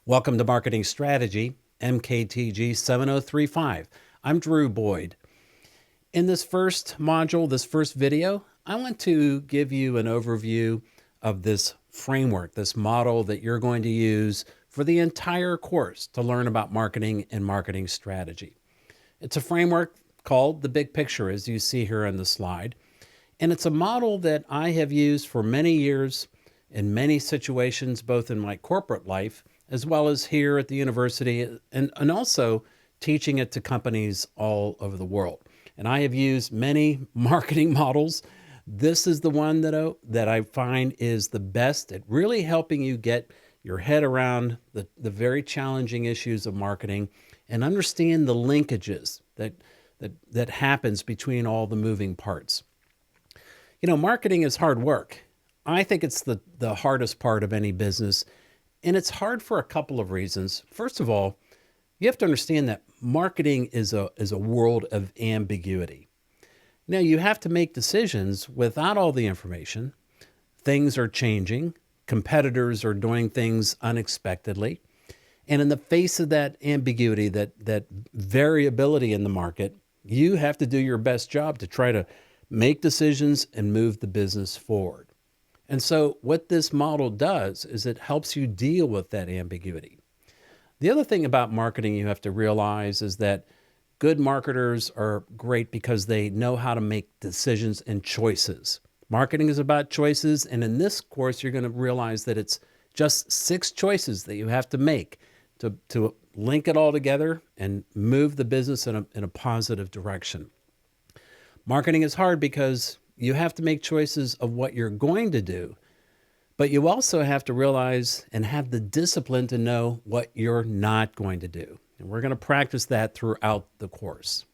Welcome to Marketing Strategy, MKTG7035. I'm Drew Boyd. In this first module, this first video, I want to give you an overview of this framework, this model that you're going to use for the entire course to learn about marketing and marketing strategy. It's a framework called the Big Picture, as you see here on the slide. And it's a model that I have used for many years in many situations, both in my corporate life as well as here at the university, and also teaching it to companies all over the world. And I have used many marketing models. This is the one that I find is the best at really helping you get your head around the very challenging issues of marketing and understand the linkages that happens between all the moving parts. You know, marketing is hard work. I think it's the hardest part of any business. And it's hard for a couple of reasons. First of all, you have to understand that marketing is a world of ambiguity. Now, you have to make decisions without all the information. Things are changing. Competitors are doing things unexpectedly. And in the face of that ambiguity, that variability in the market, you have to do your best job to try to make decisions and move the business forward. And so what this model does is it helps you deal with that ambiguity. The other thing about marketing you have to realize is that good marketers are great because they know how to make decisions and choices. Marketing is about choices, and in this course, you're going to realize that it's just 6 choices that you have to make to link it all together and move the business in a positive direction. Marketing is hard because you have to make choices of what you're going to do, but you also have to realize and have the discipline to know what you're not going to do. And we're going to practice that throughout the course.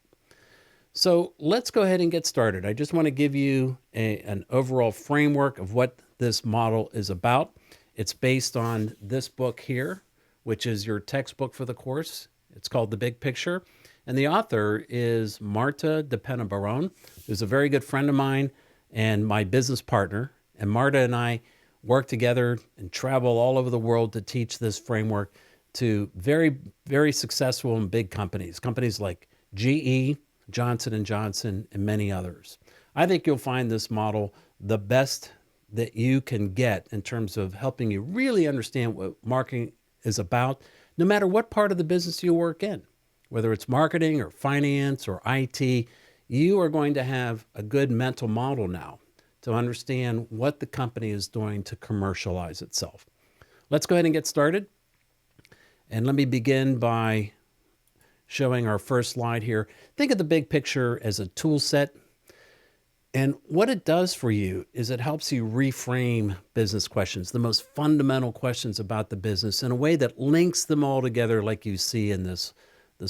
So let's go ahead and get started. I just want to give you an overall framework of what this model is about. It's based on this book here, which is your textbook for the course. It's called The Big Picture. And the author is Marta de Pena-Barón, who's a very good friend of mine and my business partner. And Marta and I work together and travel all over the world to teach this framework to very, very successful and big companies like GE, Johnson & Johnson, and many others. I think you'll find this model the best that you can get in terms of helping you really understand what marketing is about, no matter what part of the business you work in. Whether it's marketing or finance or IT, you are going to have a good mental model now to understand what the company is doing to commercialize itself. Let's go ahead and get started. And let me begin by showing our first slide here. Think of the big picture as a tool set. And what it does for you is it helps you reframe business questions, the most fundamental questions about the business, in a way that links them all together like you see in this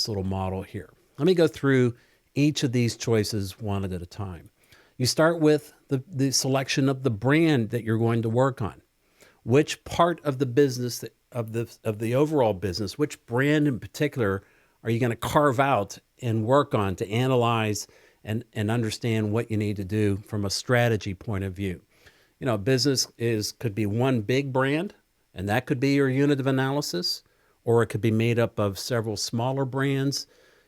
little model here. Let me go through each of these choices one at a time. You start with the selection of the brand that you're going to work on. Which part of the business, of the overall business, which brand in particular are you going to carve out and work on to analyze and understand what you need to do from a strategy point of view? You know, business could be one big brand, and that could be your unit of analysis, or it could be made up of several smaller brands.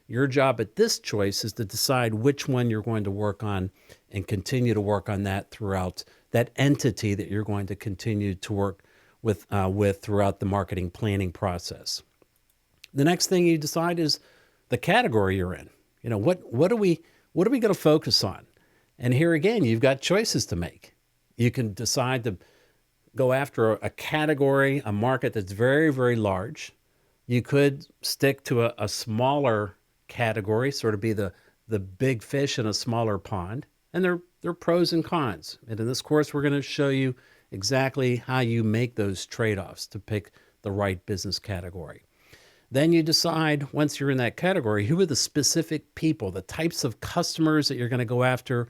Your job at this choice is to decide which one you're going to work on and continue to work on that throughout that entity that you're going to continue to work with throughout the marketing planning process. The next thing you decide is the category you're in. You know, what are we going to focus on? And here again, you've got choices to make. You can decide to go after a category, a market that's very, very large. You could stick to a smaller category, sort of be the big fish in a smaller pond. And there are pros and cons. And in this course, we're going to show you exactly how you make those trade-offs to pick the right business category. Then you decide, once you're in that category, who are the specific people, the types of customers that you're going to go after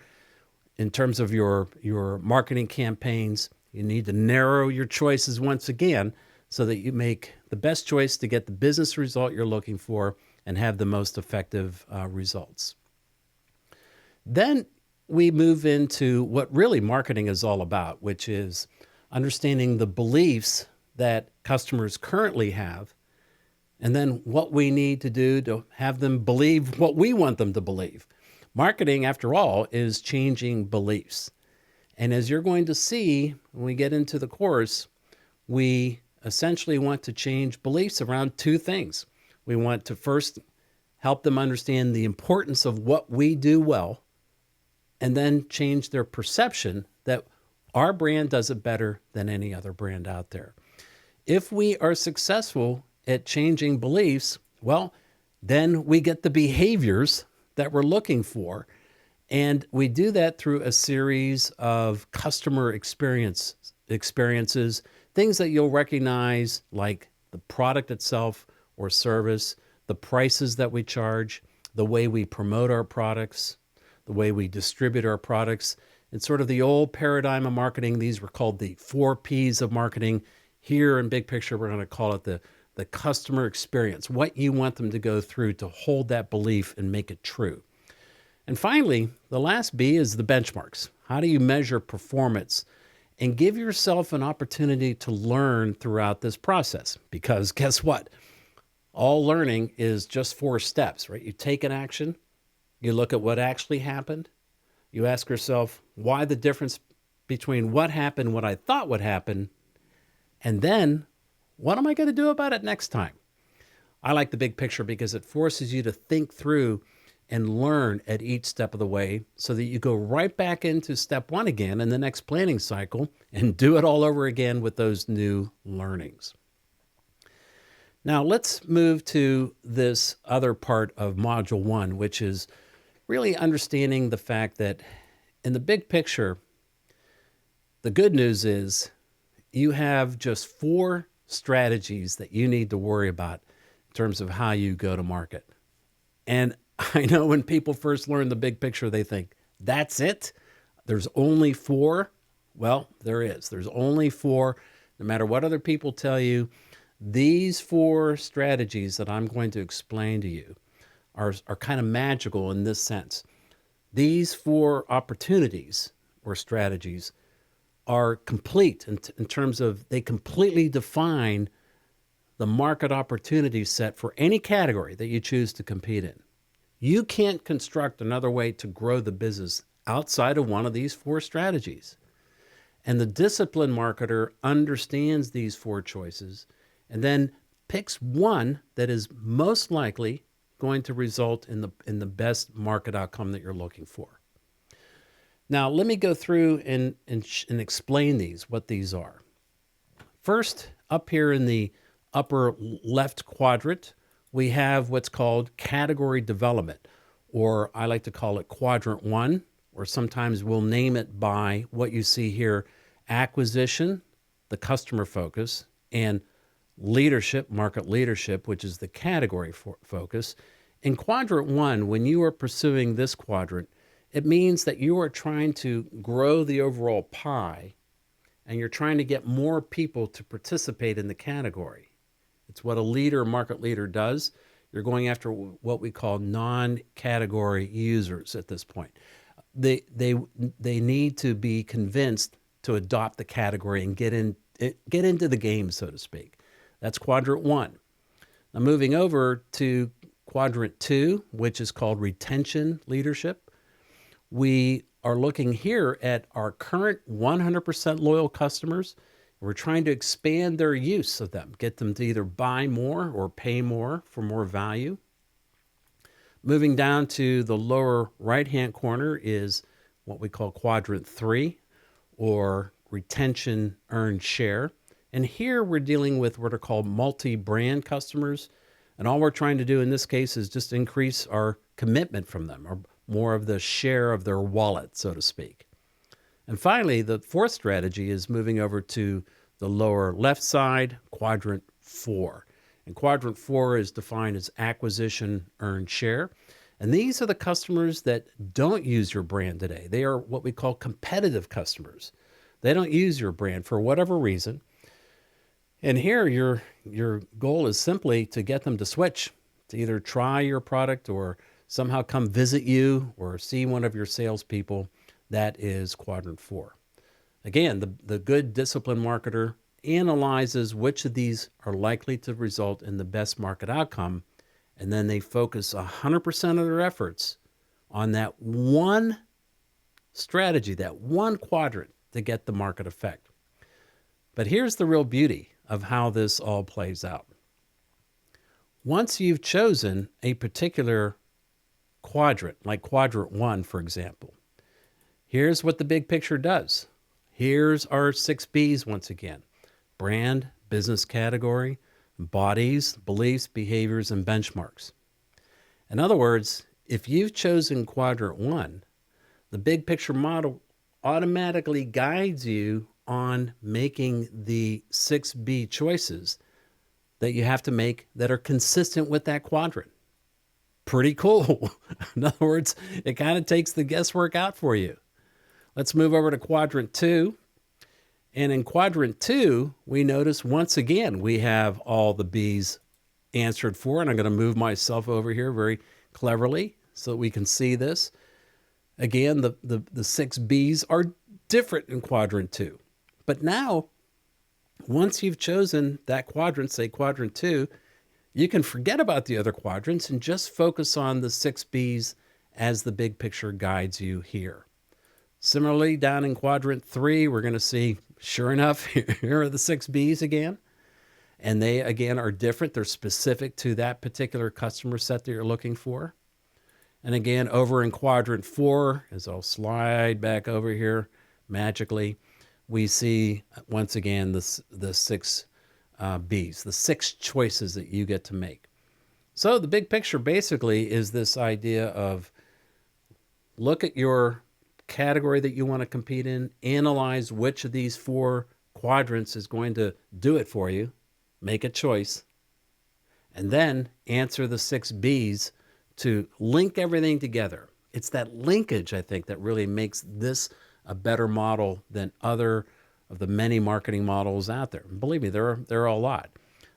in terms of your marketing campaigns. You need to narrow your choices once again so that you make the best choice to get the business result you're looking for and have the most effective results. Then we move into what really marketing is all about, which is understanding the beliefs that customers currently have, and then what we need to do to have them believe what we want them to believe. Marketing, after all, is changing beliefs. And as you're going to see when we get into the course, we essentially want to change beliefs around two things. We want to first help them understand the importance of what we do well, and then change their perception that our brand does it better than any other brand out there. If we are successful at changing beliefs, well, then we get the behaviors that we're looking for. And we do that through a series of customer experiences, things that you'll recognize, like the product itself or service, the prices that we charge, the way we promote our products, the way we distribute our products. In sort of the old paradigm of marketing, these were called the 4 Ps of marketing. Here in big picture, we're going to call it the customer experience, what you want them to go through to hold that belief and make it true. And finally, the last B is the benchmarks. How do you measure performance? And give yourself an opportunity to learn throughout this process. Because guess what? All learning is just 4 steps, right? You take an action, you look at what actually happened, you ask yourself, why the difference between what happened, what I thought would happen, and then what am I going to do about it next time? I like the big picture because it forces you to think through and learn at each step of the way so that you go right back into step 1 again in the next planning cycle and do it all over again with those new learnings. Now let's move to this other part of Module 1, which is really understanding the fact that in the big picture, the good news is you have just 4 strategies that you need to worry about in terms of how you go to market. And I know when people first learn the big picture, they think, that's it? There's only 4? Well, there is. There's only 4. No matter what other people tell you, these 4 strategies that I'm going to explain to you are kind of magical in this sense. These 4 opportunities or strategies are complete in terms of they completely define the market opportunity set for any category that you choose to compete in. You can't construct another way to grow the business outside of one of these 4 strategies. And the disciplined marketer understands these 4 choices and then picks one that is most likely going to result in the best market outcome that you're looking for. Now, let me go through and explain what these are. First, up here in the upper left quadrant, we have what's called category development, or I like to call it quadrant 1, or sometimes we'll name it by what you see here: acquisition, the customer focus, and leadership, market leadership, which is the category focus. In quadrant 1, when you are pursuing this quadrant, it means that you are trying to grow the overall pie and you're trying to get more people to participate in the category. It's what a market leader does. You're going after what we call non-category users at this point. They need to be convinced to adopt the category and get into the game, so to speak. That's quadrant 1. Now moving over to quadrant 2, which is called retention leadership. We are looking here at our current 100% loyal customers. We're trying to expand their use of them, get them to either buy more or pay more for more value. Moving down to the lower right-hand corner is what we call quadrant 3, or retention earned share. And here we're dealing with what are called multi-brand customers. And all we're trying to do in this case is just increase our commitment from them, or more of the share of their wallet, so to speak. And finally, the 4th strategy is moving over to the lower left side, quadrant 4. And quadrant 4 is defined as acquisition earned share. And these are the customers that don't use your brand today. They are what we call competitive customers. They don't use your brand for whatever reason. And here your goal is simply to get them to switch, to either try your product or somehow come visit you or see one of your salespeople. That is quadrant 4. Again, the good disciplined marketer analyzes which of these are likely to result in the best market outcome, and then they focus 100% of their efforts on that one strategy, that one quadrant to get the market effect. But here's the real beauty of how this all plays out. Once you've chosen a particular quadrant, like quadrant 1, for example, here's what the big picture does. Here's our 6 B's once again: brand, business category, bodies, beliefs, behaviors, and benchmarks. In other words, if you've chosen quadrant 1, the big picture model automatically guides you on making the 6B choices that you have to make that are consistent with that quadrant. Pretty cool. In other words, it kind of takes the guesswork out for you. Let's move over to quadrant 2. And in quadrant 2, we notice once again we have all the B's answered for. And I'm going to move myself over here very cleverly so that we can see this. Again, the 6 B's are different in quadrant 2. But now, once you've chosen that quadrant, say quadrant 2, you can forget about the other quadrants and just focus on the 6 B's as the big picture guides you here. Similarly, down in quadrant 3, we're going to see, sure enough, here are the 6 B's again. And they, again, are different. They're specific to that particular customer set that you're looking for. And again, over in quadrant 4, as I'll slide back over here magically, we see, once again, the 6 B's, the 6 choices that you get to make. So the big picture basically is this idea of look at your category that you want to compete in, analyze which of these 4 quadrants is going to do it for you, make a choice, and then answer the 6 B's to link everything together. It's that linkage, I think, that really makes this a better model than other of the many marketing models out there. And believe me, there are a lot.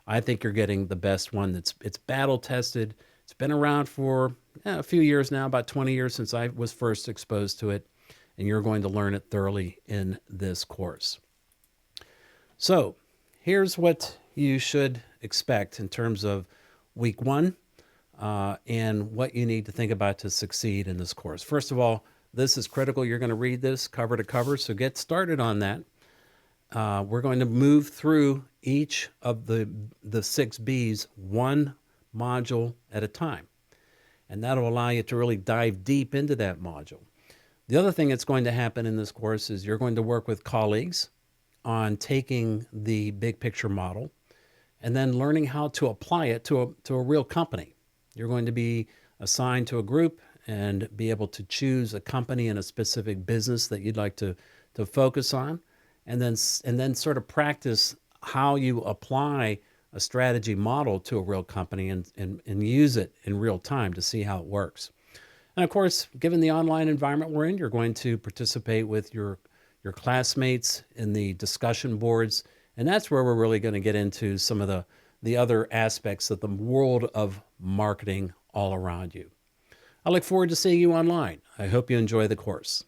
I think you're getting the best one. It's battle tested. It's been around for a few years now, about 20 years since I was first exposed to it, and you're going to learn it thoroughly in this course. So here's what you should expect in terms of week 1 and what you need to think about to succeed in this course. First of all, this is critical. You're going to read this cover to cover, so get started on that. We're going to move through each of the 6 B's one module at a time. And that'll allow you to really dive deep into that module. The other thing that's going to happen in this course is you're going to work with colleagues on taking the big picture model and then learning how to apply it to a real company. You're going to be assigned to a group and be able to choose a company and a specific business that you'd like to focus on, and then sort of practice how you apply a strategy model to a real company and use it in real time to see how it works. And of course, given the online environment we're in, you're going to participate with your classmates in the discussion boards, and that's where we're really going to get into some of the other aspects of the world of marketing all around you. I look forward to seeing you online. I hope you enjoy the course.